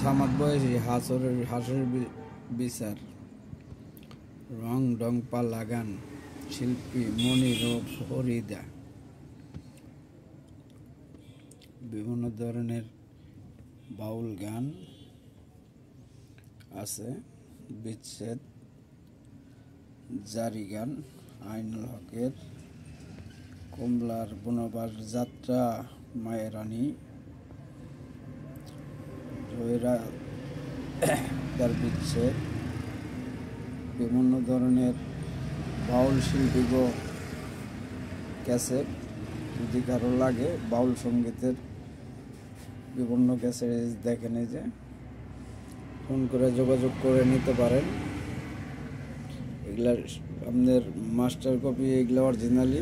সামাদ বয়সী হাসরের বিচার, রং ডং পাল্লা গান, শিল্পী মনির ও ফরিদা। বিভিন্ন ধরনের বাউল গান আছে, বিচ্ছেদ, জারি গান, আইনুল হকের, কমলার বনবাস যাত্রা, মায়ের রানী, জয়রা তার বিচ্ছেদ। বিভিন্ন ধরনের বাউল শিল্পী ক্যাসেট, যদি কারো লাগে বাউল সঙ্গীতের বিভিন্ন ক্যাসেট দেখেন, এই যে ফোন করে যোগাযোগ করে নিতে পারেন। এগুলার আপনাদের মাস্টার কপি, এগুলো অরিজিনালি